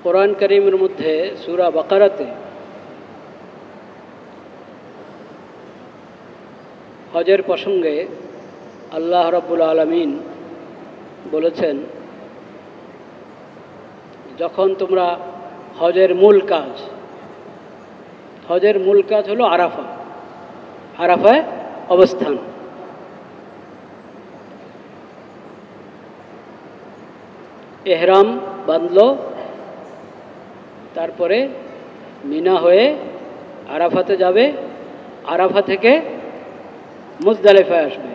কোরআন কারীমের মধ্যে সূরা বাকারাতে হজের প্রসঙ্গে আল্লাহ রাব্বুল আলামিন বলেছেন, যখন তোমরা হজের মূল কাজ হলো আরাফায় অবস্থান। এহরাম বাঁধলো, তারপরে মিনা হয়ে আরাফাতে যাবে, আরাফা থেকে মুজদালিফায় আসবে,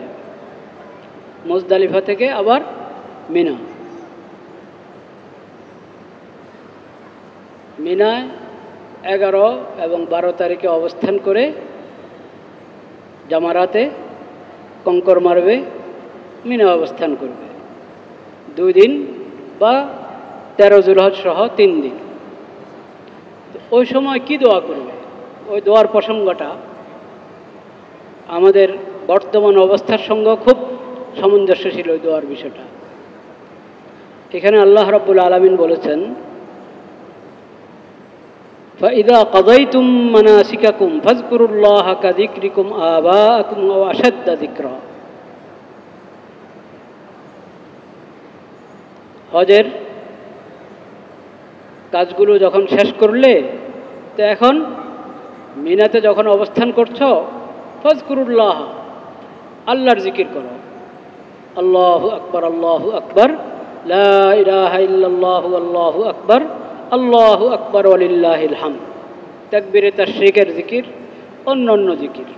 মুজদালিফা থেকে আবার মিনা। মিনায় 11 এবং 12 তারিখে অবস্থান করে জামারাতে কঙ্কর মারবে, মিনা অবস্থান করবে 2 দিন বা 13 জুলহজ সহ 3 দিন। ওই সময় কি দোয়া করবে, ওই দোয়ার প্রসঙ্গটা আমাদের বর্তমান অবস্থার সঙ্গে খুব সামঞ্জস্য ছিল ওই দোয়ার বিষয়টা। এখানে আল্লাহ রাব্বুল আলামিন বলেছেন, فَإِذَا قَضَيْتُم مَّنَاسِكَكُمْ فَاذْكُرُوا اللَّهَ كَذِكْرِكُمْ آبَاءَكُمْ أَوْ أَشَدَّ ذِكْرًا। হজের কাজগুলো যখন শেষ করলে, তো এখন মিনাতে যখন অবস্থান করছো, ফাজকুরুল্লাহ, আল্লাহর জিকির করো। আল্লাহু আকবার, আল্লাহু আকবার, লা ইলাহা ইল্লাল্লাহু, আল্লাহু আকবার, আল্লাহু আকবার ওয়ালিল্লাহিল হামদ। তাকবীরে তাশরিকের জিকির, অন্যান্য জিকির।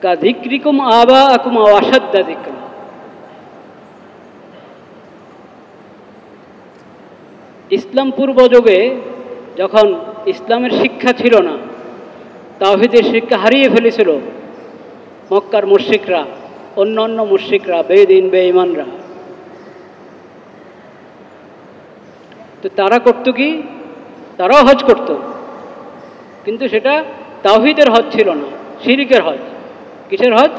কা যিকরিকুম আবাআকুম আও আশাদ্দা যিকরা। ইসলাম পূর্ব যুগে যখন ইসলামের শিক্ষা ছিল না, তাওহীদের শিক্ষা হারিয়ে ফেলেছিল মক্কার মুশরিকরা, অন্যান্য মুশরিকরা, বেদিন বেঈমানরা, তো তারা করত কি, তারাও হজ করত, কিন্তু সেটা তাওহীদের হজ ছিল না, শিরিকের হজ। কিসের হজ?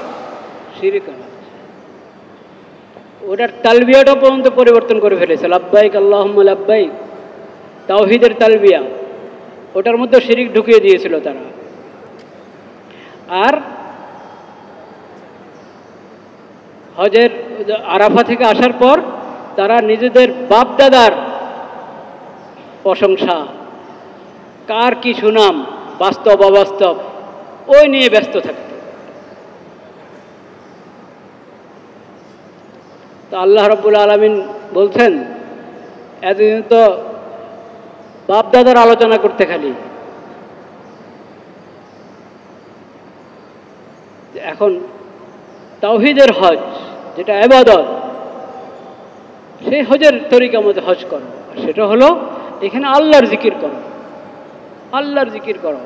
শিরিকের হজ। ওটার তালবিয়াটা পর্যন্ত পরিবর্তন করে ফেলেছে, লাব্বাইক আল্লাহুম্মা লাব্বাইক, তাওহীদের তালবিয়া, ওটার মধ্যে শিরিক ঢুকিয়ে দিয়েছিল তারা। আর হজের আরাফা থেকে আসার পর তারা নিজেদের বাপ দাদার প্রশংসা, কার কি সুনাম, বাস্তব অবাস্তব, ওই নিয়ে ব্যস্ত থাকত। তো আল্লাহ রাব্বুল আলামিন বলছেন, এতদিন তো বাপ দাদার আলোচনা করতে খালি, এখন তাওহীদের হজ, যেটা ইবাদত, সেই হজের তরিকা মতো হজ করো। সেটা হলো এখানে আল্লাহর জিকির করো, আল্লাহর জিকির করো।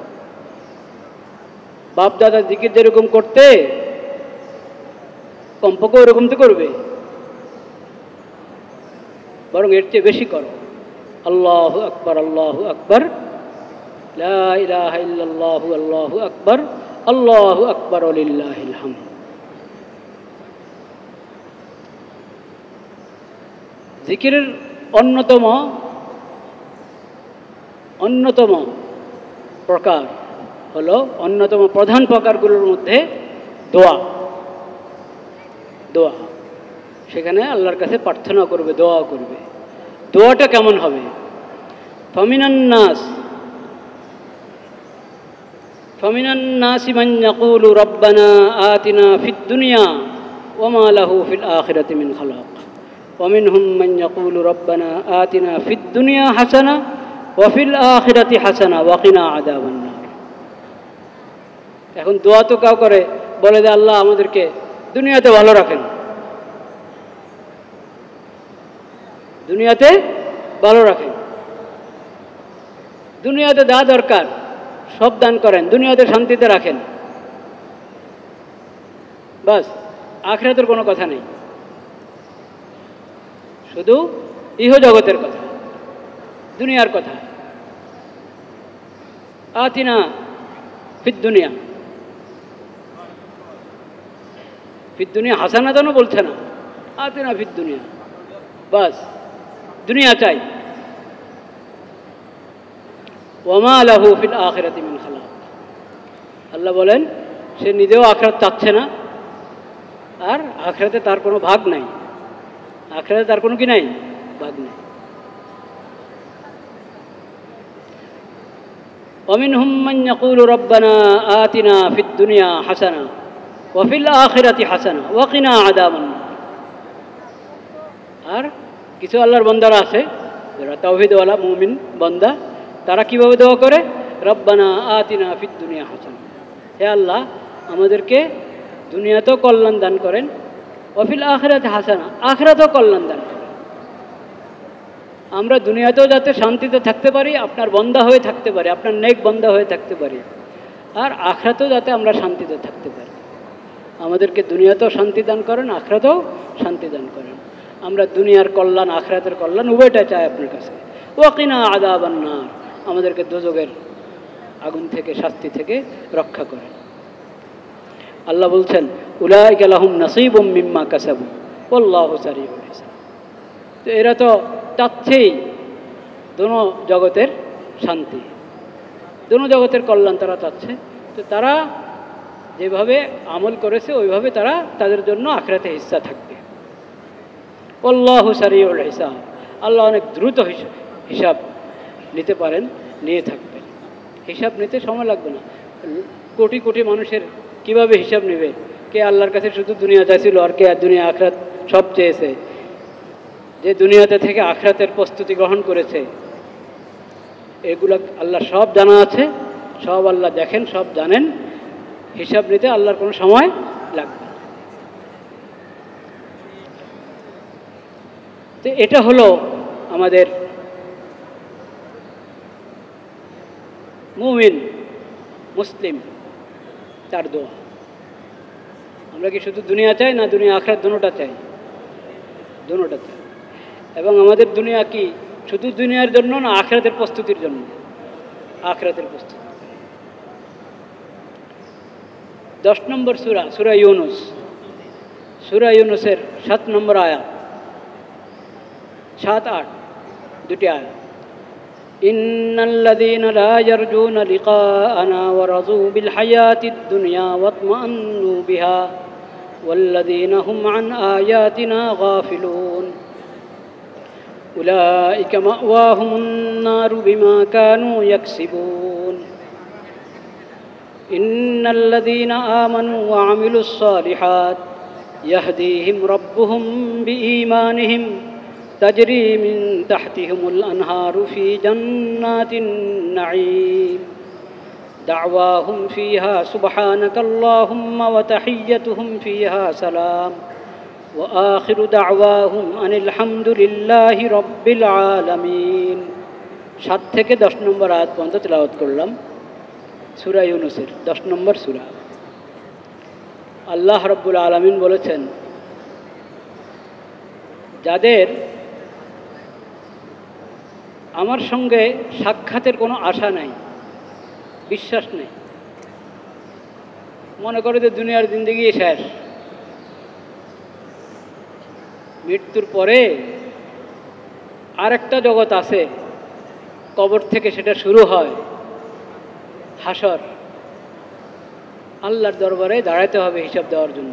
বাপ দাদার জিকির যেরকম করতে, কমপক্ষে ওরকম তো করবে, বরং এর চেয়ে বেশি করো। আল্লাহু আকবার, আল্লাহু আকবার, লা ইলাহা ইল্লাল্লাহু, আল্লাহু আকবার, আল্লাহু আকবার ওয়ালিল্লাহিল হামদ। জিকিরের অন্যতম প্রকার হলো, অন্যতম প্রধান প্রকারগুলোর মধ্যে দোয়া। সেখানে আল্লাহর কাছে প্রার্থনা করবে, দোয়া করবে। দোয়াটা কেমন হবে? ফামিনান নাসি মান ইয়াকুলু রাব্বানা আতিনা ফিদ দুনিয়া ওয়া মা লাহু ফিল আখিরাতি মিন খালাক ওয়া মিনহুম মান ইয়াকুলু রাব্বানা আতিনা ফিদ দুনিয়া হাসানা ওয়া ফিল আখিরাতি হাসানা ওয়া কিনা আযাবান নার। এখন দোয়া তো কাউ করে, বলে যে আল্লাহ আমাদেরকে দুনিয়াতে ভালো রাখেন, দুনিয়াতে ভালো রাখেন, দুনিয়াতে যা দরকার সব দান করেন, দুনিয়াতে শান্তিতে রাখেন, বাস। আখিরাতের কোনো কথা নেই, শুধু ইহজগতের কথা, দুনিয়ার কথা। আতিনা ফিদ দুনিয়া, ফিদ দুনিয়া হাসানা যেন বলছে না, আতিনা ফিদ দুনিয়া, বাস। দুনিয়া চাই। ওয়ামা লাহু ফিল আখিরাতি মিন খালাক, আল্লাহ বলেন সে নিজেও আখিরাত চাচ্ছে না, আর আখিরাতে তার কোনো ভাগ নাই, আখিরাতে তার কোনো কি নাই, ভাগ নেই। ومنهم من يقول ربنا آتنا في الدنيا حسنة وفي الآخرة حسنة وقنا عذاب النار। আর কিছু আল্লাহর বান্দারা আছে যারা তাওহীদওয়ালা মুমিন বান্দা, তারা কিভাবে দোয়া করে, রব্বানা আতিনা ফিদ দুনিয়া হাসানা, হে আল্লাহ আমাদেরকে দুনিয়াতেও কল্যাণ দান করেন, ওয়াফিল আখিরাতে হাসানা, আখিরাতেও কল্যাণ দান করেন। আমরা দুনিয়াতেও যাতে শান্তিতে থাকতে পারি, আপনার বান্দা হয়ে থাকতে পারি, আপনার নেক বান্দা হয়ে থাকতে পারি, আর আখিরাতেও যাতে আমরা শান্তিতে থাকতে পারি। আমাদেরকে দুনিয়াতেও শান্তি দান করেন, আখিরাতেও শান্তি দান করেন। আমরা দুনিয়ার কল্যাণ আখিরাতের কল্যাণ উভয়টা চাই আপনার কাছে। ওয়াকিনা আযাবান নার, আমাদেরকে দোজখের আগুন থেকে, শাস্তি থেকে রক্ষা করেন। আল্লাহ বলছেন উলাইকা লাহুম নাসীবুম মিম্মা কাসাবু ওয়াল্লাহু সারিউল হিসাব। তো এরা তো চাচ্ছেই দোনো জগতের শান্তি, দোনো জগতের কল্যাণ তারা চাচ্ছে। তো তারা যেভাবে আমল করেছে ওইভাবে তারা তাদের জন্য আখিরাতে হিস্সা থাকবে। আল্লাহু সারিউল হিসাব, আল্লাহ অনেক দ্রুত হিসাব নিতে পারেন, নিয়ে থাকবেন। হিসাব নিতে সময় লাগবে না। কোটি কোটি মানুষের কিভাবে হিসাব নেবে? কে আল্লাহর কাছে শুধু দুনিয়া চাইছিল, আর কে আর দুনিয়া আখিরাত সব চেয়েছে। যে দুনিয়াতে থেকে আখিরাতের প্রস্তুতি গ্রহণ করেছে, এগুলো আল্লাহ সব জানা আছে, সব আল্লাহ দেখেন, সব জানেন। হিসাব নিতে আল্লাহর কোনো সময় লাগবে না। তো এটা হলো আমাদের মুমিন মুসলিম তার দোয়া। আমরা কি শুধু দুনিয়া চাই না দুনিয়া আখিরাত দুটোটা চাই? দুটোটা চাই। এবং আমাদের দুনিয়া কি শুধু দুনিয়ার জন্য না আখিরাতের প্রস্তুতির জন্য? আখিরাতের প্রস্তুতি। 10 নম্বর সূরা, সূরা ইউনুস, সূরা ইউনুসের 7 নম্বর আয়াত, 7-8 দুটি আয়াত। ইন্নাল্লাযীনা লা ইয়ারজুনা লিকাআনা ওয়া রাযু বিল হায়াতিদ দুনিয়া ওয়াতমাআন্নু বিহা ওয়াল্লাযীনা হুম আন আয়াতিনা গাফিলুন উলাইকা মাওয়াহুমুন নারু বিমা কানু ইয়াকসিবুন ইন্নাল্লাযীনা আমানু ওয়া আমিলুস সালিহাত ইয়াহদিহিম রাব্বুহুম বিঈমানিহিম তাজরি মিন তাহতিহিমুল আনহারু ফি জান্নাতিন নাঈম দাওয়াহুম ফিহা সুবহানাকাল্লাহুম্মা ওয়া তাহিয়্যাতুহুম ফিহা সালাম ওয়া আখিরু দাওয়াহুম আনিল হামদুলিল্লাহি রাব্বিল আলামিন। 7 থেকে 10 নম্বর আয়াত পর্যন্ত তেলাওয়াত করলাম সূরা ইউনুসের 10 নম্বর সূরা। আল্লাহ রাব্বুল আলামিন বলেছেন, যাদের আমার সঙ্গে সাক্ষাতের কোনো আশা নাই, বিশ্বাস নেই, মনে করে যে দুনিয়ার জিন্দেগি শেষ, মৃত্যুর পরে আরেকটা জগৎ আছে, কবর থেকে সেটা শুরু হয়, হাসর, আল্লাহর দরবারে দাঁড়াতে হবে হিসাব দেওয়ার জন্য।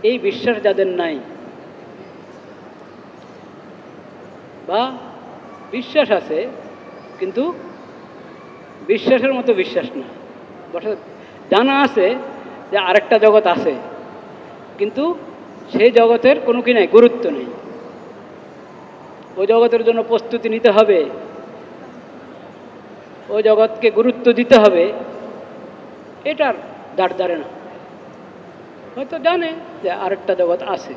এই বিশ্বাস যাদের নাই, বা বিশ্বাস আছে কিন্তু বিশ্বাসের মতো বিশ্বাস না, জানা আছে যে আরেকটা জগৎ আছে, কিন্তু সেই জগতের কোনো কি নাই, গুরুত্ব নেই। ওই জগতের জন্য প্রস্তুতি নিতে হবে, ওই জগৎকে গুরুত্ব দিতে হবে, এটার দাঁড় দাঁড়ে না। হয়তো জানে যে আরেকটা জগৎ আছে,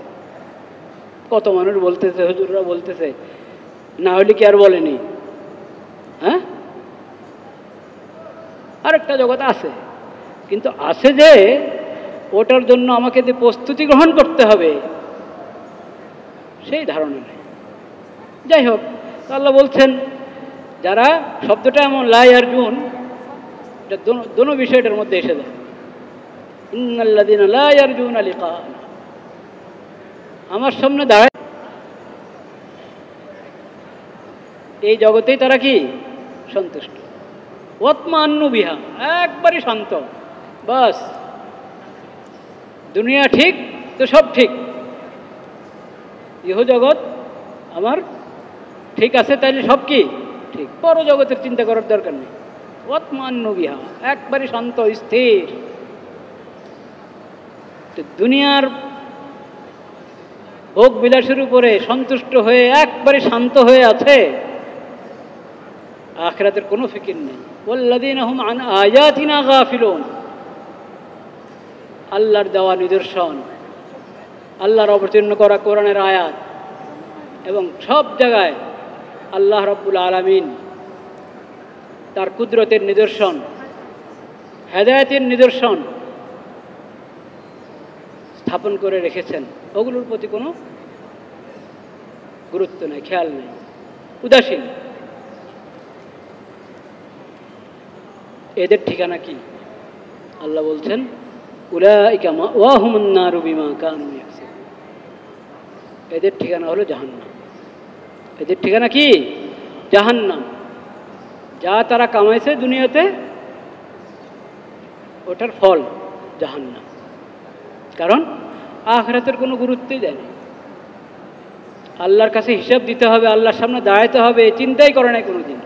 কত মানুষ বলতেছে, হুজুররা বলতেছে, না হলে কি আর বলেনি? হ্যাঁ, আরেকটা জগৎ আছে, কিন্তু আছে যে ওটার জন্য আমাকে যে প্রস্তুতি গ্রহণ করতে হবে সেই ধারণা নেই। যাই হোক, আল্লাহ বলছেন যারা, শব্দটা এমন লা ইয়ারজুন, এটা দোনো বিষয়টার মধ্যে এসে যায়। ইন্নাল্লাযীনা লা ইয়ারজুনা লিকাআনা, আমার সামনে দাঁড়ায় এই জগতেই তারা কি সন্তুষ্ট। ওয়াতমান্নু বিহা, একবারই শান্ত, বাস দুনিয়া ঠিক তো সব ঠিক, ইহ জগৎ আমার ঠিক আছে, তাইলে সব কি ঠিক, পর জগতের চিন্তা করার দরকার নেই। ওয়াতমান্নু বিহা, একবারই শান্ত স্থির। তো দুনিয়ার ভোগ বিলাসের উপরে সন্তুষ্ট হয়ে একবারে শান্ত হয়ে আছে, আখিরাতের কোনো ফিকির নেই। ওয়াল্লাযীনা হুম আন আয়াতিনা গাফিলুন, আল্লাহর দেওয়া নিদর্শন, আল্লাহর অবতীর্ণ করা কোরআনের আয়াত এবং সব জায়গায় আল্লাহ রাব্বুল আলামিন তার কুদরতের নিদর্শন, হেদায়েতের নিদর্শন স্থাপন করে রেখেছেন, ওগুলোর প্রতি কোনো গুরুত্ব নেই, খেয়াল নেই, উদাসীন। এদের ঠিকানা কি? আল্লাহ বলছেন উলাইকা মাওয়াহুমুন নারু বিমা কানু ইয়াকসিবুন, এদের ঠিকানা হলো জাহান্নাম। এদের ঠিকানা কি? জাহান্নাম। যা তারা কামাইছে দুনিয়াতে ওটার ফল জাহান্নাম। কারণ আখিরাতের কোনো গুরুত্বই দেয় না। আল্লাহর কাছে হিসাব দিতে হবে, আল্লাহর সামনে দাঁড়াইতে হবে, চিন্তাই করে নাই কোনোদিন।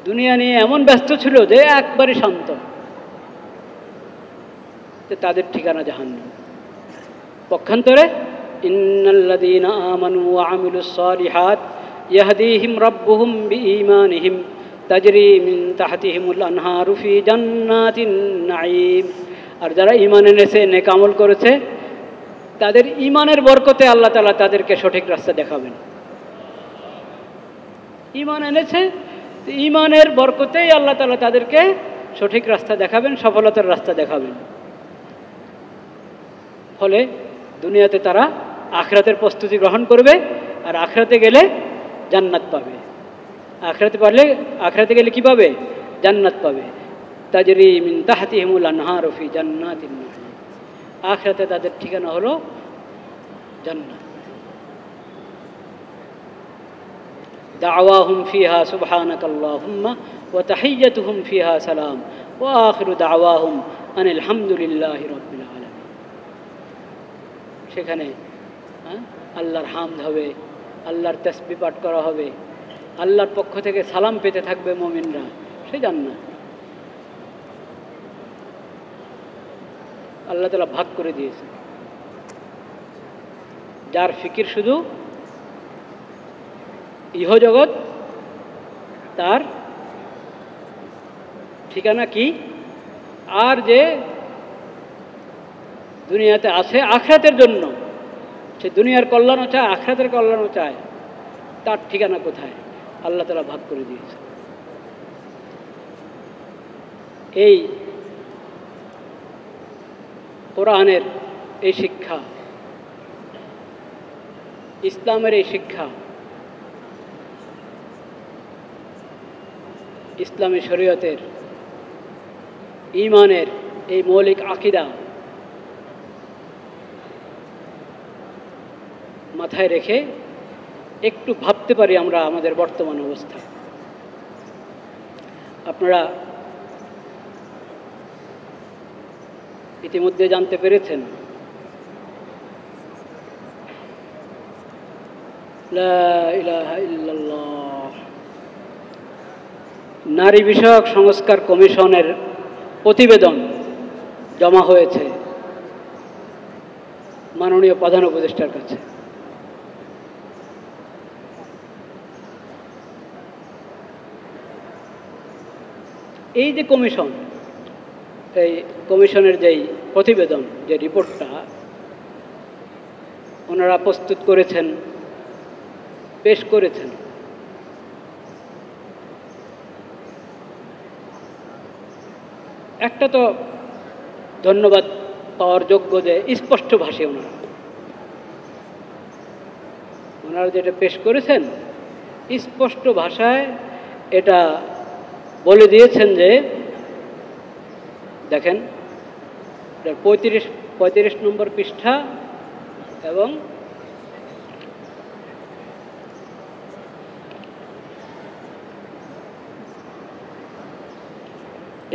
দুনিয়া নিয়ে এমন ব্যস্ত ছিল যে একবারে শান্ত, তাদের ঠিকানা জাহান্নাম। পক্ষান্তরে ইন্নাল্লাযীনা আমানু ওয়া আমিলুস সালিহাত ইয়াহদিহিম রাব্বুহুম বিঈমানিহিম তাজরি মিন তাহতিহিমুল আনহারু ফি জান্নাতিন নাঈম, আর যারা ঈমান এনেছে, নেক আমল করেছে, তাদের ঈমানের বরকতে আল্লাহ তাআলা তাদেরকে সঠিক রাস্তা দেখাবেন। ঈমান এনেছে, ঈমানের বরকতেই আল্লাহ তাআলা তাদেরকে সঠিক রাস্তা দেখাবেন, সফলতার রাস্তা দেখাবেন। ফলে দুনিয়াতে তারা আখিরাতের প্রস্তুতি গ্রহণ করবে, আর আখিরাতে গেলে জান্নাত পাবে। আখিরাতে গেলে কি পাবে? জান্নাত পাবে। তাজরি মিন তাহতিহিমুল আনহারু ফি জান্নাতিন নাঈম, আখিরাতে তাদের ঠিকানা হলো জান্নাত। দাওয়াহুম ফিহা সুবহানাকাল্লাহুম্মা ওয়া তাহিয়্যাতুহুম ফিহা সালাম ওয়া আখিরু দাওয়াহুম আনিল হামদুলিল্লাহি রাব্বিল আলামিন। সেখানে আল্লাহর হামদ হবে, আল্লাহর তাসবিহ পাঠ করা হবে, আল্লাহর পক্ষ থেকে সালাম পেতে থাকবে মুমিনরা, সে জান্নাত। আল্লাহ তাআলা ভাগ করে দিয়েছে। যার ফিকির শুধু ইহজগৎ, তার ঠিকানা কি? আর যে দুনিয়াতে আছে আখিরাতের জন্য, সে দুনিয়ার কল্যাণও চায়, আখিরাতের কল্যাণও চায়, তার ঠিকানা কোথায়? আল্লাহ তাআলা ভাগ করে দিয়েছে। এই কোরআনের এই শিক্ষা, ইসলামের এই শিক্ষা, ইসলামী শরীয়তের, ঈমানের এই মৌলিক আকীদা মাথায় রেখে একটু ভাবতে পারি আমরা আমাদের বর্তমান অবস্থা। আপনারা ইতিমধ্যে জানতে পেরেছেন লা ইলাহা ইল্লাল্লাহ, নারী বিষয়ক সংস্কার কমিশনের প্রতিবেদন জমা হয়েছে মাননীয় প্রধান উপদেষ্টার কাছে। এই যে কমিশন, এই কমিশনের যেই প্রতিবেদন, যে রিপোর্টটা ওনারা প্রস্তুত করেছেন, পেশ করেছেন, একটা তো ধন্যবাদ পাওয়ার যোগ্য যে স্পষ্ট ভাষায় ওনারা যেটা পেশ করেছেন, স্পষ্ট ভাষায় এটা বলে দিয়েছেন যে, দেখেন 35 নম্বর পৃষ্ঠা এবং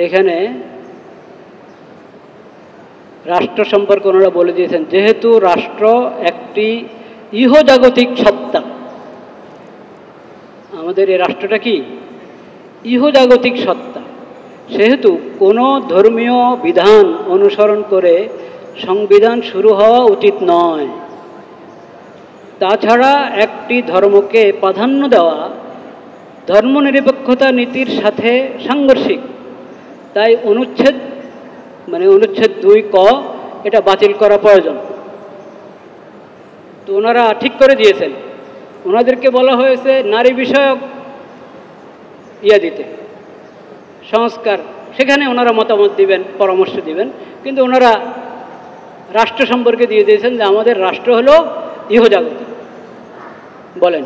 এখানে রাষ্ট্র সম্পর্কে ওনারা বলে দিয়েছেন, যেহেতু রাষ্ট্র একটি ইহজাগতিক সত্তা, আমাদের এই রাষ্ট্রটা কি ইহজাগতিক সত্তা, সেহেতু কোনো ধর্মীয় বিধান অনুসরণ করে সংবিধান শুরু হওয়া উচিত নয়। তাছাড়া একটি ধর্মকে প্রাধান্য দেওয়া ধর্মনিরপেক্ষতা নীতির সাথে সাংঘর্ষিক। তাই অনুচ্ছেদ 2 ক এটা বাতিল করা প্রয়োজন। তো ওনারা ঠিক করে দিয়েছেন, ওনাদেরকে বলা হয়েছে নারী বিষয়ক দিতে, সংস্কার, সেখানে ওনারা মতামত দিবেন, পরামর্শ দিবেন, কিন্তু ওনারা রাষ্ট্র সম্পর্কে দিয়ে দিয়েছেন যে আমাদের রাষ্ট্র হলো ইহজাগতিক। বলেন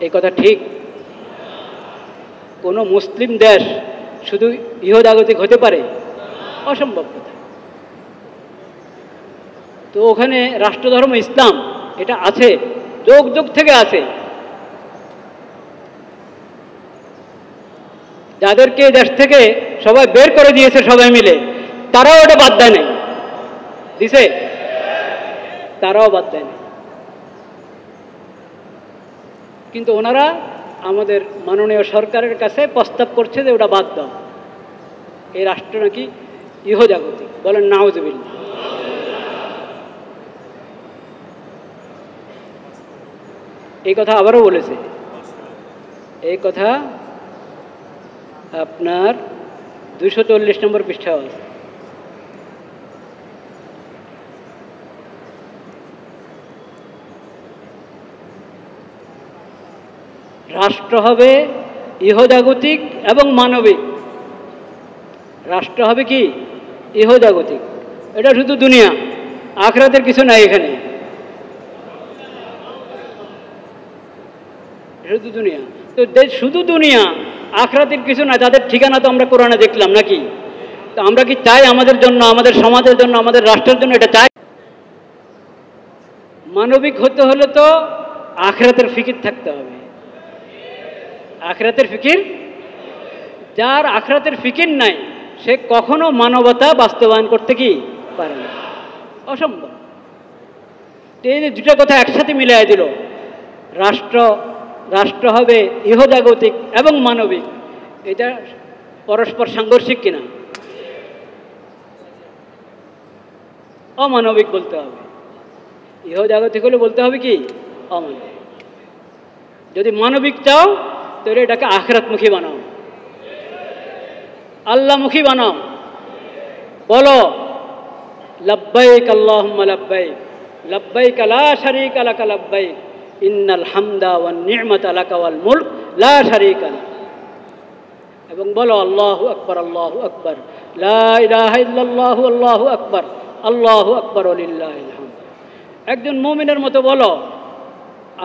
এই কথা ঠিক? কোনো মুসলিম দেশ শুধু ইহজাগতিক হতে পারে? অসম্ভব কথা। তো ওখানে রাষ্ট্রধর্ম ইসলাম এটা আছে, যুগ যুগ থেকে আছে। যাদেরকে দেশ থেকে সবাই বের করে দিয়েছে সবাই মিলে, তারাও ওটা বাদ দেয় নাই, দিছে? তারাও বাদ দেয় নাই। কিন্তু ওনারা আমাদের মাননীয় সরকারের কাছে প্রস্তাব করছে যে ওটা বাদ দাও, এই রাষ্ট্র নাকি ইহজাগতিক। বলেন নাউজুবিল্লাহ। এই কথা আবারও বলেছে, এই কথা আপনার 240 নম্বর পৃষ্ঠা আছে। রাষ্ট্র হবে ইহজাগতিক এবং মানবিক। রাষ্ট্র হবে কি ইহজাগতিক, এটা শুধু দুনিয়া, আখিরাতের কিছু নাই এখানে, শুধু দুনিয়া। তো শুধু দুনিয়া, আখিরাতের কিছু না, তাদের ঠিকানা তো আমরা কোরআনে দেখলাম নাকি? তো আমরা কি চাই আমাদের জন্য, আমাদের সমাজের জন্য, আমাদের রাষ্ট্রের জন্য এটা চাই? মানবিক হতে হলে তো আখিরাতের ফিকির থাকতে হবে। আখিরাতের ফিকির, যার আখিরাতের ফিকির নাই সে কখনো মানবতা বাস্তবায়ন করতে কি পারে না, অসম্ভব। এই যে দুটা কথা একসাথে মিলাই দিল, রাষ্ট্র হবে ইহজাগতিক এবং মানবিক, এটা পরস্পর সাংঘর্ষিক কিনা? অমানবিক বলতে হবে। ইহজাগতিক হলে বলতে হবে কি অমানবিক। যদি মানবিক চাও তাহলে এটাকে আখিরাতমুখী বানাও, আল্লাহমুখী বানাও। বলো লব্বাইক আল্লাহুম্মা লব্বাইক, লব্বাইক লা শারীকা লাকা লব্বাইক, ইন্নাল হামদা ওয়ান নি'মাতা লাকা ওয়াল মুলক লা শারীকা লাক। এবং বলো আল্লাহু আকবার, আল্লাহু আকবার, লা ইলাহা ইল্লাল্লাহু আল্লাহু আকবার, আল্লাহু আকবার ওয়ালিল্লাহিল হামদ। একজন মুমিনের মতো বলো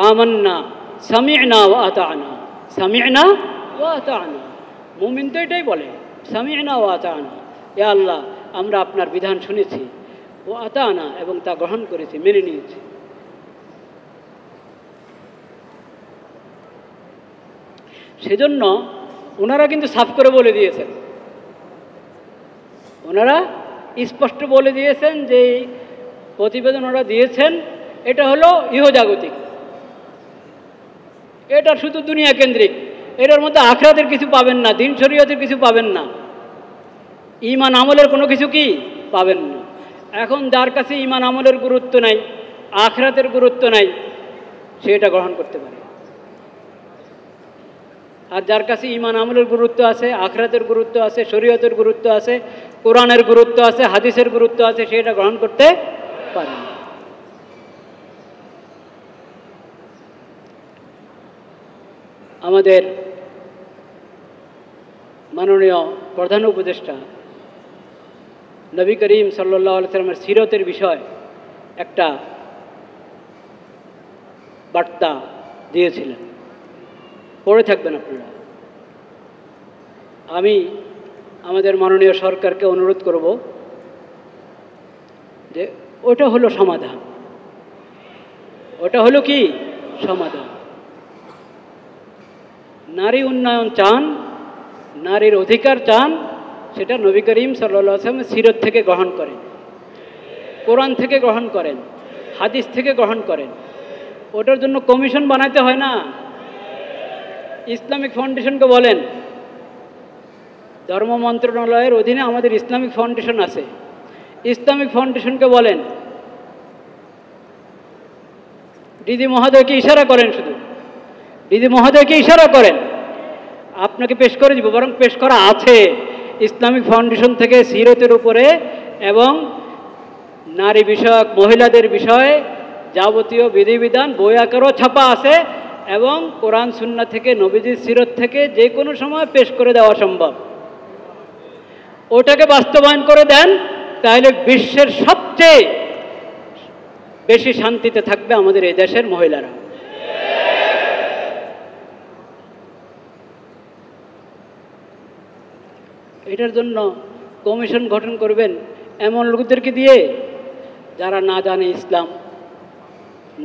আমান্না সামি'না ওয়া আতা'না, সামি'না ওয়া আতা'না। মুমিন তো এটাই বলে, সামি'না ওয়া আতা'না, ইয়া আল্লাহ আমরা আপনার বিধান শুনেছি, ও আতা'না এবং তা গ্রহণ করেছি, মেনে নিয়েছি। সেজন্য ওনারা কিন্তু সাফ করে বলে দিয়েছেন, ওনারা স্পষ্ট বলে দিয়েছেন যে প্রতিবেদন ওরা দিয়েছেন এটা হলো ইহজাগতিক, এটা শুধু দুনিয়া কেন্দ্রিক, এটার মধ্যে আখিরাতের কিছু পাবেন না, দিন শরীয়তের কিছু পাবেন না, ঈমান আমলের কোনো কিছু কি পাবেন না। এখন যার কাছে ঈমান আমলের গুরুত্ব নাই, আখিরাতের গুরুত্ব নাই, সে এটা গ্রহণ করতে পারে। আর যার কাছে ঈমান আমলের গুরুত্ব আছে, আখিরাতের গুরুত্ব আছে, শরীয়তের গুরুত্ব আছে, কোরআনের গুরুত্ব আছে, হাদিসের গুরুত্ব আছে, সে এটা গ্রহণ করতে পারে না। আমাদের মাননীয় প্রধান উপদেষ্টা নবী করিম সাল্লাল্লাহু আলাইহি ওয়াসাল্লামের সিরতের বিষয় একটা বার্তা দিয়েছিলেন, পড়ে থাকবেন আপনারা। আমি আমাদের মাননীয় সরকারকে অনুরোধ করব যে ওটা হলো সমাধান, ওটা হলো কি সমাধান। নারী উন্নয়ন চান, নারীর অধিকার চান, সেটা নবী করিম সাল্লাল্লাহু আলাইহি ওয়াসাল্লামের সিরত থেকে গ্রহণ করেন, কোরআন থেকে গ্রহণ করেন, হাদিস থেকে গ্রহণ করেন। ওটার জন্য কমিশন বানাইতে হয় না। ইসলামিক ফাউন্ডেশনকে বলেন, ধর্ম মন্ত্রণালয়ের অধীনে আমাদের ইসলামিক ফাউন্ডেশন আছে, ইসলামিক ফাউন্ডেশনকে বলেন, দিদি মহোদয়কে ইশারা করেন, শুধু দিদি মহোদয়কে ইশারা করেন, আপনাকে পেশ করে দিব। বরং পেশ করা আছে ইসলামিক ফাউন্ডেশন থেকে সিরতের উপরে এবং নারী বিষয়ক, মহিলাদের বিষয়ে যাবতীয় বিধিবিধান বই আকারও ছাপা আছে এবং কোরআন সুন্নাহ থেকে, নবীজির সিরত থেকে যে কোনো সময় পেশ করে দেওয়া সম্ভব। ওটাকে বাস্তবায়ন করে দেন, তাহলে বিশ্বের সবচেয়ে বেশি শান্তিতে থাকবে আমাদের এই দেশের মহিলারা। এটার জন্য কমিশন গঠন করবেন এমন লোকদেরকে দিয়ে যারা না জানে ইসলাম,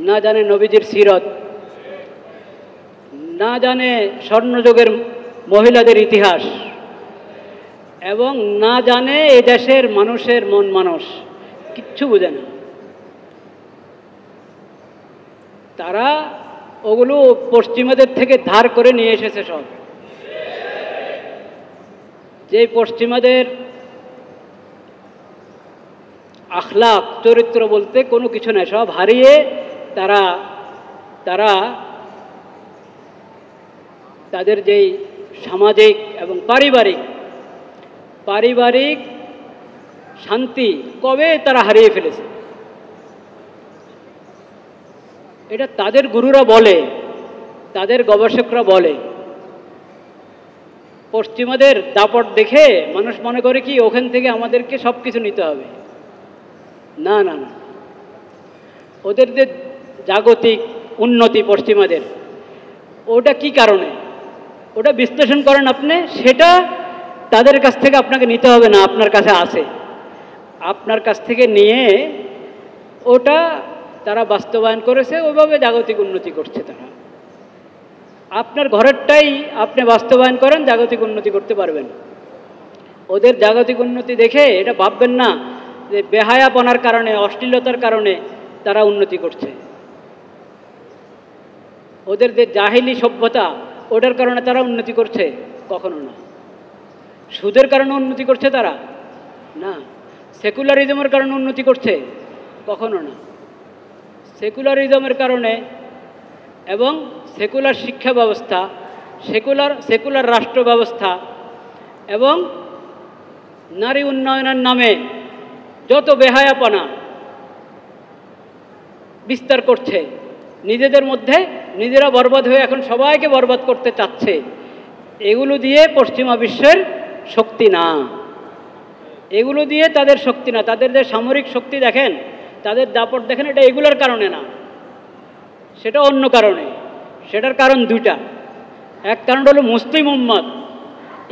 না জানে নবীজির সিরত, না জানে স্বর্ণযুগের মহিলাদের ইতিহাস, এবং না জানে এই দেশের মানুষের মন মানুষ, কিচ্ছু বোঝে না। তারা ওগুলো পশ্চিমাদের থেকে ধার করে নিয়ে এসেছে সব। যে পশ্চিমাদের আখলাক, চরিত্র বলতে কোনো কিছু নেই, সব হারিয়ে তারা তাদের যেই সামাজিক এবং পারিবারিক শান্তি কবে তারা হারিয়ে ফেলেছে। এটা তাদের গুরুরা বলে, তাদের গবেষকরা বলে। পশ্চিমাদের দাপট দেখে মানুষ মনে করে কি ওখান থেকে আমাদেরকে সব কিছু নিতে হবে। না না না, ওদের যে জাগতিক উন্নতি পশ্চিমাদের, ওটা কি কারণে, ওটা বিশ্লেষণ করেন আপনি, সেটা তাদের কাছ থেকে আপনাকে নিতে হবে না, আপনার কাছে আছে। আপনার কাছ থেকে নিয়ে ওটা তারা বাস্তবায়ন করেছে, ওইভাবে জাগতিক উন্নতি করছে তারা। আপনার ঘরেরটাই আপনি বাস্তবায়ন করেন, জাগতিক উন্নতি করতে পারবেন। ওদের জাগতিক উন্নতি দেখে এটা ভাববেন না যে বেহায়াপনার কারণে, অশ্লীলতার কারণে তারা উন্নতি করছে। ওদের যে জাহিলি সভ্যতা, ওটার কারণে তারা উন্নতি করছে, কখনো না। সুদের কারণে উন্নতি করছে তারা না। সেকুলারিজমের কারণে উন্নতি করছে, কখনো না। সেকুলারিজমের কারণে এবং সেকুলার শিক্ষা ব্যবস্থা, সেকুলার রাষ্ট্র ব্যবস্থা এবং নারী উন্নয়নের নামে যত বেহায়াপনা বিস্তার করছে, নিজেদের মধ্যে নিজেরা বরবাদ হয়ে এখন সবাইকে বরবাদ করতে চাচ্ছে, এগুলো দিয়ে পশ্চিমা বিশ্বের শক্তি না। এগুলো দিয়ে তাদের শক্তি না। তাদের যে সামরিক শক্তি দেখেন, তাদের দাপট দেখেন, এটা এগুলোর কারণে না, সেটা অন্য কারণে। সেটার কারণ দুইটা। এক কারণ হলো মুসলিম উম্মত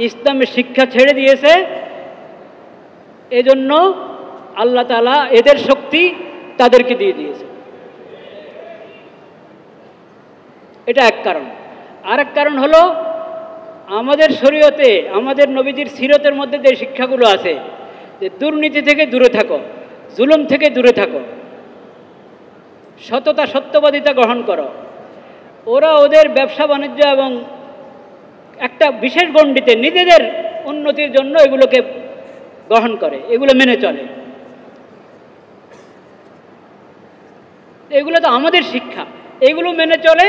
ইসলামের শিক্ষা ছেড়ে দিয়েছে, এজন্য আল্লাহ তাআলা এদের শক্তি তাদেরকে দিয়ে দিয়েছে, এটা এক কারণ। আরেক কারণ হলো আমাদের শরীয়তে, আমাদের নবীজির সিরতের মধ্যে যে শিক্ষাগুলো আছে, যে দুর্নীতি থেকে দূরে থাকো, জুলুম থেকে দূরে থাকো, সততা সত্যবাদিতা গ্রহণ করো। ওরা ওদের ব্যবসা বাণিজ্য এবং একটা বিশেষ গণ্ডিতে নিজেদের উন্নতির জন্য এগুলোকে গ্রহণ করে, এগুলো মেনে চলে। এগুলো তো আমাদের শিক্ষা, এগুলো মেনে চলে।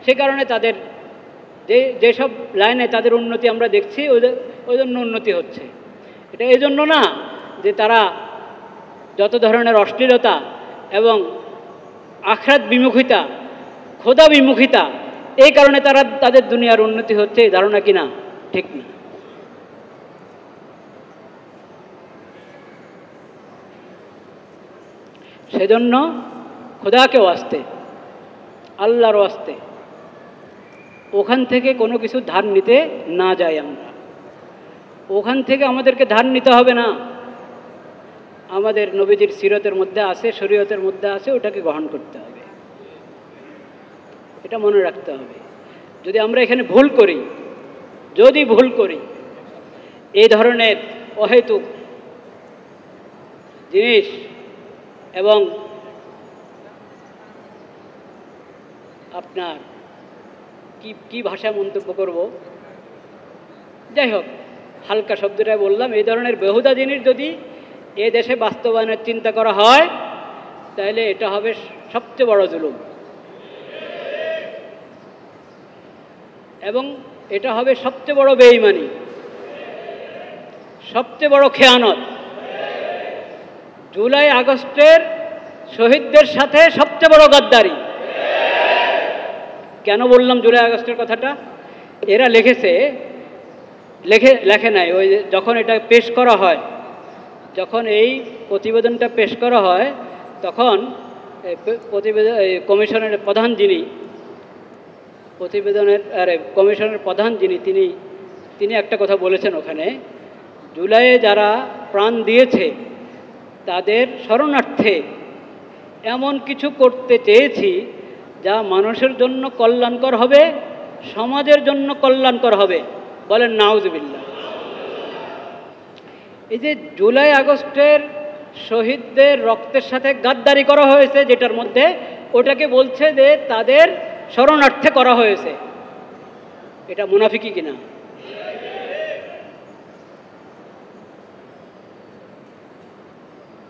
সে কারণে তাদের যেসব লাইনে তাদের উন্নতি আমরা দেখছি, ওই জন্য উন্নতি হচ্ছে। এটা এই জন্য না যে তারা যত ধরনের অশ্লীলতা এবং আখিরাত বিমুখিতা, খোদা বিমুখিতা, এই কারণে তাদের দুনিয়ার উন্নতি হচ্ছে, এই ধারণা কিনা ঠিক না। সেজন্য খোদাকেও আসতে, আল্লাহরও আসতে, ওখান থেকে কোনো কিছু ধার নিতে না যাই আমরা। ওখান থেকে আমাদেরকে ধার নিতে হবে না। আমাদের নবীজির সিরতের মধ্যে আছে, শরীয়তের মধ্যে আছে, ওটাকে গ্রহণ করতে হবে, এটা মনে রাখতে হবে। যদি আমরা এখানে ভুল করি, যদি ভুল করি, এই ধরনের অহেতুক জিনিস এবং আপনার কি ভাষায় মন্তব্য করব, যাই হোক হালকা শব্দটাই বললাম, এই ধরনের বেহুদা জিনিস যদি এ দেশে বাস্তবায়নের চিন্তা করা হয় তাহলে এটা হবে সবচেয়ে বড় জুলুম এবং এটা হবে সবচেয়ে বড় বেঈমানি, সবচেয়ে বড় খেয়ানত। জুলাই আগস্টের শহীদদের সাথে সবচেয়ে বড় গাদ্দারি। কেন বললাম জুলাই আগস্টের কথাটা? এরা লেখে নাই, ওই যখন এটা পেশ করা হয়, যখন এই প্রতিবেদনটা পেশ করা হয় তখন কমিশনের প্রধান যিনি কমিশনের প্রধান যিনি তিনি একটা কথা বলেছেন ওখানে, জুলাইয়ে যারা প্রাণ দিয়েছে তাদের শরণার্থে এমন কিছু করতে চেয়েছি যা মানুষের জন্য কল্যাণকর হবে, সমাজের জন্য কল্যাণকর হবে। বলেন নাউজুবিল্লাহ। এই যে জুলাই আগস্টের শহীদদের রক্তের সাথে গাদ্দারি করা হয়েছে যেটার মধ্যে, ওটাকে বলছে যে তাদের শরণার্থে করা হয়েছে। এটা মুনাফিকি কিনা?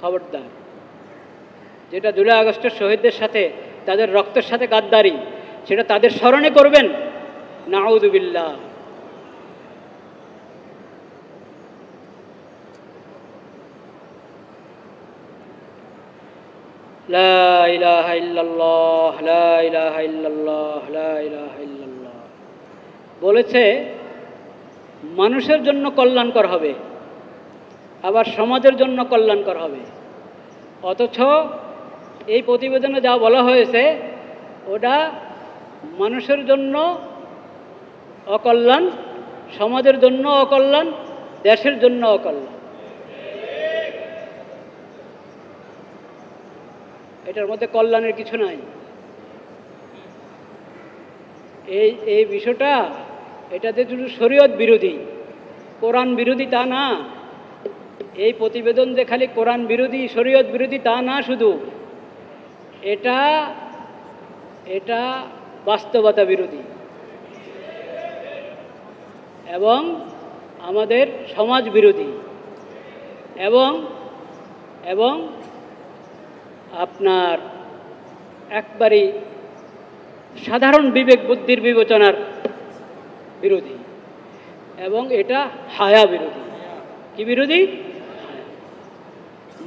খবরদার, যেটা জুলাই আগস্টের শহীদদের সাথে তাদের রক্তের সাথে গাদ্দারি, সেটা তাদের স্মরণে করবেন। নাউযুবিল্লাহ। লা ইলাহা ইল্লাল্লাহ, লা ইলাহা ইল্লাল্লাহ, লা ইলাহা ইল্লাল্লাহ। বলেছে মানুষের জন্য কল্যাণকর হবে, আবার সমাজের জন্য কল্যাণকর হবে। অথচ এই প্রতিবেদনে যা বলা হয়েছে ওটা মানুষের জন্য অকল্যাণ, সমাজের জন্য অকল্যাণ, দেশের জন্য অকল্যাণ। এটার মধ্যে কল্যাণের কিছু নাই। এই বিষয়টা, এটাতে শুধু শরীয়ত বিরোধী, কোরআন বিরোধী তা না। এই প্রতিবেদন যে খালি কোরআন বিরোধী, শরীয়ত বিরোধী তা না, শুধু এটা বাস্তবতা বিরোধী এবং আমাদের সমাজ বিরোধী এবং আপনার একবারই সাধারণ বিবেক বুদ্ধির বিবেচনার বিরোধী এবং এটা হায়া বিরোধী। কি বিরোধী?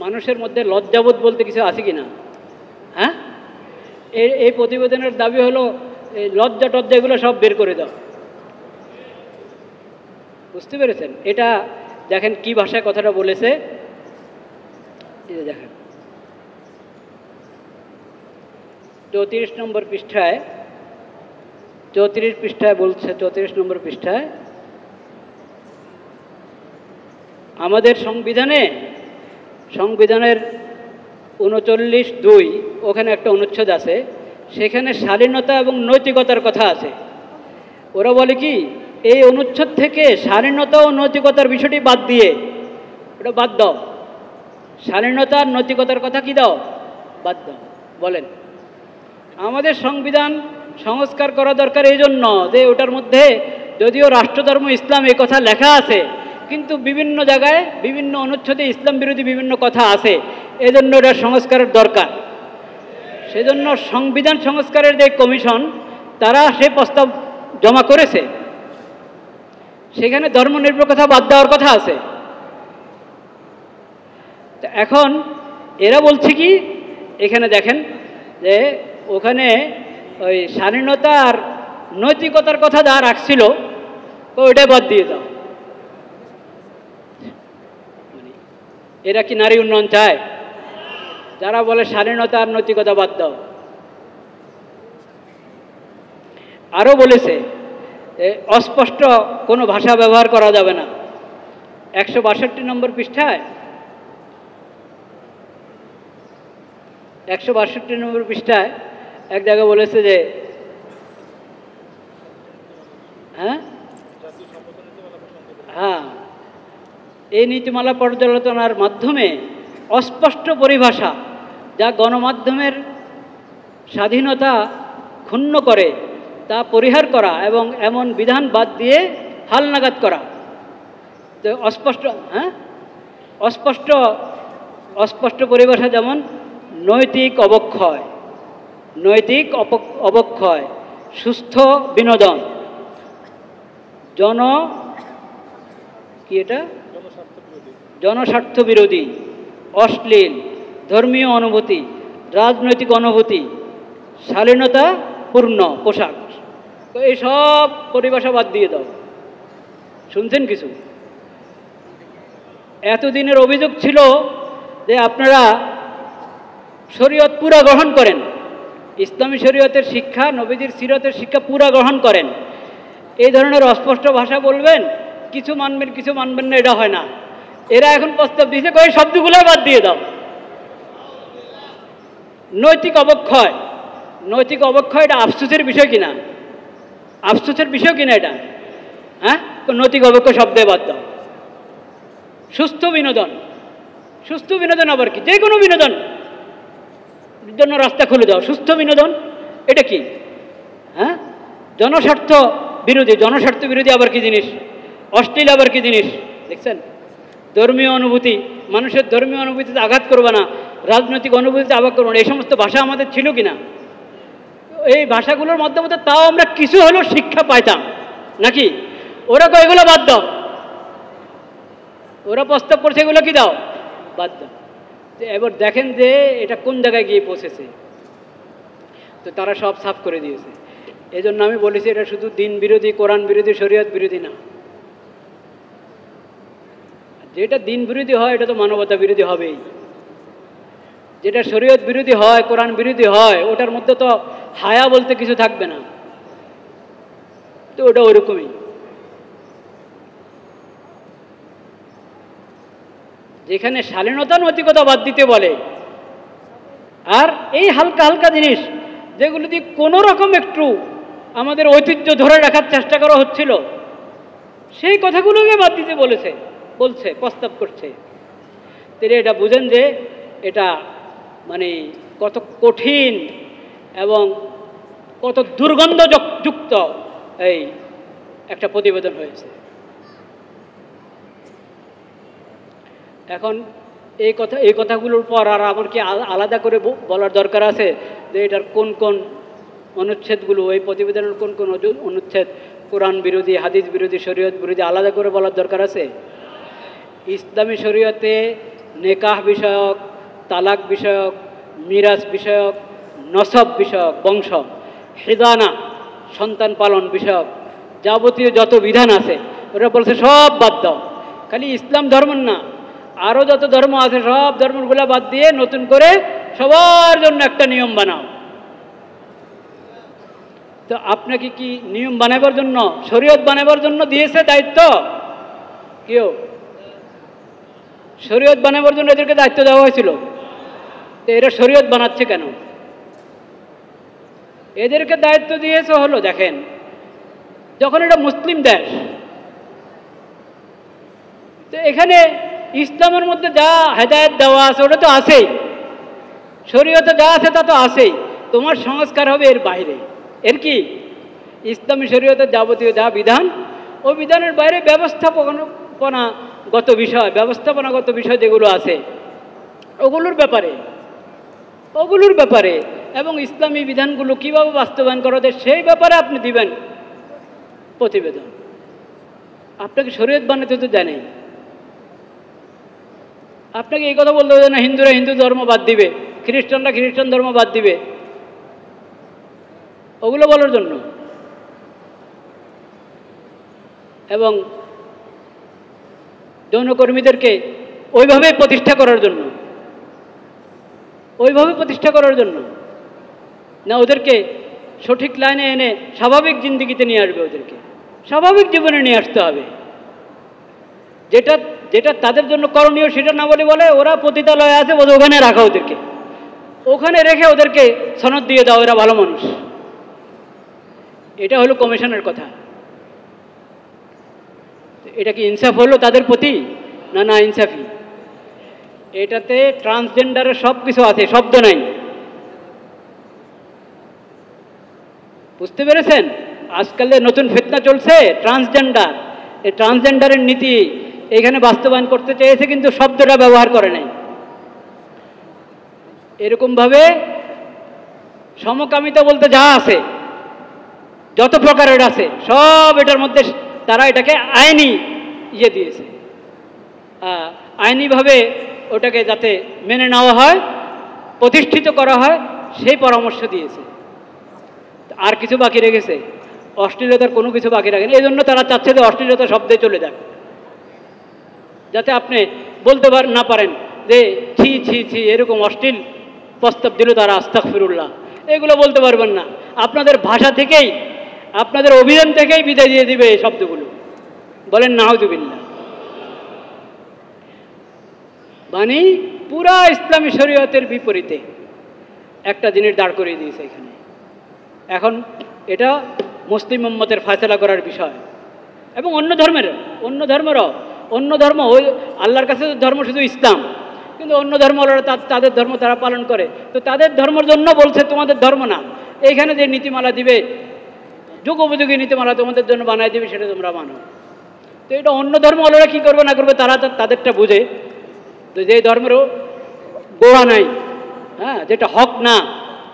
মানুষের মধ্যে লজ্জাবোধ বলতে কিছু আছে কি না? হ্যাঁ, এই প্রতিবেদনের দাবি হলো এই লজ্জা টজ্জা এগুলো সব বের করে দাও। বুঝতে পেরেছেন? এটা দেখেন কি ভাষায় কথাটা বলেছে, দেখেন 34 নম্বর পৃষ্ঠায়, 34 পৃষ্ঠায় বলছে, 34 নম্বর পৃষ্ঠায়, আমাদের সংবিধানের 39(2) ওখানে একটা অনুচ্ছেদ আছে, সেখানে স্বাধীনতা এবং নৈতিকতার কথা আছে। ওরা বলে কি, এই অনুচ্ছেদ থেকে স্বাধীনতা ও নৈতিকতার বিষয়টি বাদ দিয়ে, ওটা বাদ দাও, স্বাধীনতা আর নৈতিকতার কথা কি দাও, বাদ দাও। বলেন, আমাদের সংবিধান সংস্কার করা দরকার এই জন্য যে ওটার মধ্যে যদিও রাষ্ট্রধর্ম ইসলাম এই কথা লেখা আছে, কিন্তু বিভিন্ন জায়গায় বিভিন্ন অনুচ্ছেদে ইসলাম বিরোধী বিভিন্ন কথা আছে, এজন্য এটার সংস্কারের দরকার। সেজন্য সংবিধান সংস্কারের যে কমিশন, তারা সে প্রস্তাব জমা করেছে, সেখানে ধর্মনিরপেক্ষতা বাদ দেওয়ার কথা আছে। এখন এরা বলছে কি, এখানে দেখেন যে ওখানে ওই স্বাধীনতা আর নৈতিকতার কথা যা রাখছিল ওইটাই বাদ দিয়ে দাও। এরা কি নারী উন্নয়ন চায়? যারা বলে স্বাধীনতা আর নৈতিকতা বাদ দাও। আরও বলেছে অস্পষ্ট কোনো ভাষা ব্যবহার করা যাবে না। 162 নম্বর পৃষ্ঠায়, 162 নম্বর পৃষ্ঠায় এক জায়গায় বলেছে যে হ্যাঁ হ্যাঁ, এই নীতিমালা পর্যালোচনার মাধ্যমে অস্পষ্ট পরিভাষা যা গণমাধ্যমের স্বাধীনতা ক্ষুণ্ণ করে তা পরিহার করা এবং এমন বিধান বাদ দিয়ে হালনাগাদ করা। তো অস্পষ্ট, হ্যাঁ, অস্পষ্ট পরিভাষা যেমন নৈতিক অবক্ষয়, সুস্থ বিনোদন, জনস্বার্থ বিরোধী, অশ্লীল, ধর্মীয় অনুভূতি, রাজনৈতিক অনুভূতি, শালীনতাপূর্ণ পোশাক, তো এইসব পরিভাষা বাদ দিয়ে দাও। শুনছেন কিছু? এতদিনের অভিযোগ ছিল যে আপনারা শরীয়ত পুরা গ্রহণ করেন, ইসলামী শরীয়তের শিক্ষা, নবীজির সিরতের শিক্ষা পুরা গ্রহণ করেন, এই ধরনের অস্পষ্ট ভাষা বলবেন, কিছু মানবেন কিছু মানবেন না, এটা হয় না। এরা এখন প্রস্তাব দিয়েছে কই শব্দগুলো বাদ দিয়ে দাও। নৈতিক অবক্ষয় এটা আফসোসের বিষয় কিনা? আফসোসের বিষয় কিনা এটা? হ্যাঁ, নৈতিক অবক্ষয় শব্দে বাদ দাও। সুস্থ বিনোদন আবার কি? যে কোনো বিনোদন জন্য রাস্তা খুলে দাও। সুস্থ বিনোদন এটা কি? হ্যাঁ, জনস্বার্থ বিরোধী আবার কি জিনিস? অশ্লীল আবার কি জিনিস? দেখছেন? ধর্মীয় অনুভূতি, মানুষের ধর্মীয় অনুভূতিতে আঘাত করবে না, রাজনৈতিক অনুভূতিতে আঘাত করবে না, এই সমস্ত ভাষা আমাদের ছিল কিনা? এই ভাষাগুলোর মাধ্যমে তাও আমরা কিছু হলেও শিক্ষা পাইতাম নাকি? ওরা কো এগুলো বাদ দাও, ওরা প্রস্তাব করছে এগুলো কি দাও, বাদ দাও। এবার দেখেন যে এটা কোন জায়গায় গিয়ে পৌঁছেছে। তো তারা সব সাফ করে দিয়েছে। এই জন্য আমি বলেছি এটা শুধু দিন বিরোধী, কোরআন বিরোধী, শরীয়ত বিরোধী না। যেটা দিন বিরোধী হয় এটা তো মানবতা বিরোধী হবেই। যেটা শরীয়ত বিরোধী হয়, কোরআন বিরোধী হয়, ওটার মধ্যে তো হায়া বলতে কিছু থাকবে না। তো ওটা ওরকমই। যেখানে শালীনতা নৈতিকতা বাদ দিতে বলে, আর এই হালকা হালকা জিনিস যেগুলো দিয়ে কোনো রকম একটু আমাদের ঐতিহ্য ধরে রাখার চেষ্টা করা হচ্ছিল, সেই কথাগুলোকে বাদ দিতে বলছে, প্রস্তাব করছে। তিনি এটা বুঝেন যে এটা মানে কত কঠিন এবং কত দুর্গন্ধযুক্ত এই একটা প্রতিবেদন হয়েছে। এখন এই কথাগুলোর পর আর আমার কি আলাদা করে বলার দরকার আছে যে এটার কোন কোন অনুচ্ছেদগুলো, এই প্রতিবেদনের কোন কোন অনুচ্ছেদ কোরআন বিরোধী, হাদিস বিরোধী, শরীয়ত বিরোধী আলাদা করে বলার দরকার আছে? ইসলামী শরীয়তে নেকাহ বিষয়ক, তালাক বিষয়ক, মিরাজ বিষয়ক, নসব বিষয়ক, বংশ, হিদানা, সন্তান পালন বিষয়ক যাবতীয় যত বিধান আছে ওরা বলছে সব বাদ দাও। খালি ইসলাম ধর্ম না, আরও যত ধর্ম আছে সব ধর্মগুলো বাদ দিয়ে নতুন করে সবার জন্য একটা নিয়ম বানাও। তো আপনাকে কি নিয়ম বানাবার জন্য, শরীয়ত বানাবার জন্য দিয়েছে দায়িত্ব? কেউ শরীয়ত বানাবার জন্য এদেরকে দায়িত্ব দেওয়া হয়েছিল? তো এরা শরীয়ত বানাচ্ছে কেন? এদেরকে দায়িত্ব দিয়েছে হলো, দেখেন, যখন এটা মুসলিম দেশ, তো এখানে ইসলামের মধ্যে যা হেদায়েত দেওয়া আছে ওটা তো আছেই, শরীয়তে যা আছে তা তো আছেই। তোমার সংস্কার হবে এর বাইরে। এর কি? ইসলামী শরীয়তের যাবতীয় যা বিধান, ওই বিধানের বাইরে ব্যবস্থাপনাগত বিষয় যেগুলো আছে ওগুলোর ব্যাপারে এবং ইসলামী বিধানগুলো কীভাবে বাস্তবায়ন করা যায় সেই ব্যাপারে আপনি দিবেন প্রতিবেদন। আপনাকে শরীয়ত বানাতে তো জানেই। আপনাকে এই কথা বলতে হবে না হিন্দুরা হিন্দু ধর্ম বাদ দিবে, খ্রিস্টানরা খ্রিস্টান ধর্ম বাদ দিবে, ওগুলো বলার জন্য এবং যৌনকর্মীদেরকে ওইভাবে প্রতিষ্ঠা করার জন্য না, ওদেরকে সঠিক লাইনে এনে স্বাভাবিক জিন্দিগিতে নিয়ে আসবে, ওদেরকে স্বাভাবিক জীবনে নিয়ে আসতে হবে। যেটা তাদের জন্য করণীয় সেটা না বলে ওরা পতিতালয়ে আছে, ওখানে রাখা, ওখানে রেখে ওদেরকে সনদ দিয়ে দাও, এরা ভালো মানুষ। এটা হলো কমিশনের কথা। এটা কি ইনসাফ হলো তাদের প্রতি? না, না ইনসাফি। এটাতে ট্রান্সজেন্ডারের সব কিছু আছে, শব্দ নাই। বুঝতে পেরেছেন? আজকালের নতুন ফিতনা চলছে ট্রান্সজেন্ডার। এই ট্রান্সজেন্ডারের নীতি এখানে বাস্তবায়ন করতে চেয়েছে, কিন্তু শব্দটা ব্যবহার করে নাই। এরকমভাবে সমকামিতা বলতে যা আছে, যত প্রকারের আছে, সব এটার মধ্যে তারা এটাকে আইনি দিয়েছে। আইনিভাবে ওটাকে যাতে মেনে নেওয়া হয়, প্রতিষ্ঠিত করা হয়, সেই পরামর্শ দিয়েছে। আর কিছু বাকি রেখেছে? অশ্লীলতার কোনো কিছু বাকি রাখেনি। এই জন্য তারা চাচ্ছে যে অশ্লীলতা শব্দে চলে যাক, যাতে আপনি বলতে না পারেন যে ছি ছি ছি এরকম অশ্লীল প্রস্তাব দিল তারা, আস্তাগফিরুল্লাহ, এগুলো বলতে পারবেন না। আপনাদের ভাষা থেকেই, আপনাদের অভিধান থেকেই বিদায় দিয়ে দিবে এই শব্দগুলো। বলেন নাউযুবিল্লাহ। মানে পুরা ইসলামী শরীয়তের বিপরীতে একটা জিনিস দাঁড় করিয়ে দিয়েছে এখানে। এখন এটা মুসলিম উম্মতের ফয়সালা করার বিষয়। এবং অন্য ধর্ম, ওই আল্লাহর কাছে ধর্ম শুধু ইসলাম, কিন্তু অন্য ধর্ম তাদের ধর্ম তারা পালন করে। তো তাদের ধর্মের জন্য বলছে তোমাদের ধর্ম না, এইখানে যে নীতিমালা দিবে, যুগোপযোগী নীতিমালা তোমাদের জন্য বানায় দিবে, সেটা তোমরা মানো। তো এটা অন্য ধর্মওয়ালারা কী করবে না করবে তারা তাদেরটা বুঝে। তো যে ধর্মেরও গোড়া নাই, হ্যাঁ, যেটা হক না,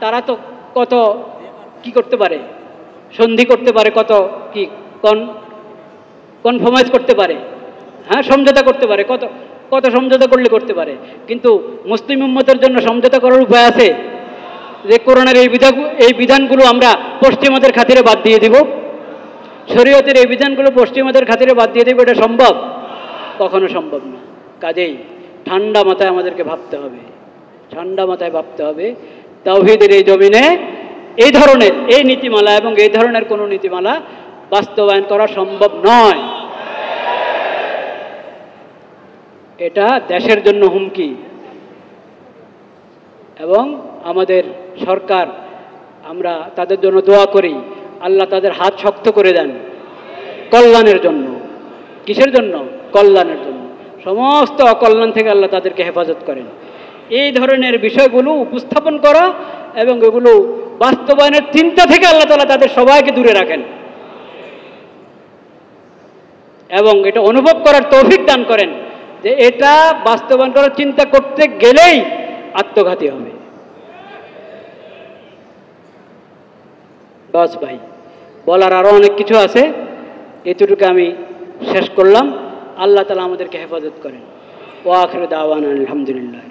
তারা তো কত কি করতে পারে, সন্ধি করতে পারে, কত কি কনফার্মাইজ করতে পারে, হ্যাঁ, সমঝোতা করতে পারে, কত সমঝোতা করলে করতে পারে। কিন্তু মুসলিম উম্মতের জন্য সমঝোতা করার উপায় আছে? যে কোরআনের এই বিধানগুলো আমরা পশ্চিমাদের খাতিরে বাদ দিয়ে দিব, শরীয়তের এই বিধানগুলো পশ্চিমাদের খাতিরে বাদ দিয়ে দেব, এটা সম্ভব? কখনো সম্ভব না। কাজেই ঠান্ডা মাথায় আমাদেরকে ভাবতে হবে, ঠান্ডা মাথায় ভাবতে হবে। তাওহীদের এই জমিনে এই ধরনের এই নীতিমালা এবং এই ধরনের কোনো নীতিমালা বাস্তবায়ন করা সম্ভব নয়। এটা দেশের জন্য হুমকি। এবং আমাদের সরকার, আমরা তাদের জন্য দোয়া করি, আল্লাহ তাদের হাত শক্ত করে দেন কল্যাণের জন্য। কিসের জন্য? কল্যাণের জন্য। সমস্ত অকল্যাণ থেকে আল্লাহ তাদেরকে হেফাজত করেন। এই ধরনের বিষয়গুলো উপস্থাপন করা এবং এগুলো বাস্তবায়নের চিন্তা থেকে আল্লাহ তাআলা তাদের সবাইকে দূরে রাখেন এবং এটা অনুভব করার তৌফিক দান করেন যে এটা বাস্তবায়ন করার চিন্তা করতে গেলেই আত্মঘাতী হবে। বাস ভাই, বলার আরও অনেক কিছু আছে, এতটুকু আমি শেষ করলাম। আল্লাহ তাআলা আমাদেরকে হেফাজত করেন। ওয়া আখিরু দাওয়ানা আলহামদুলিল্লাহ।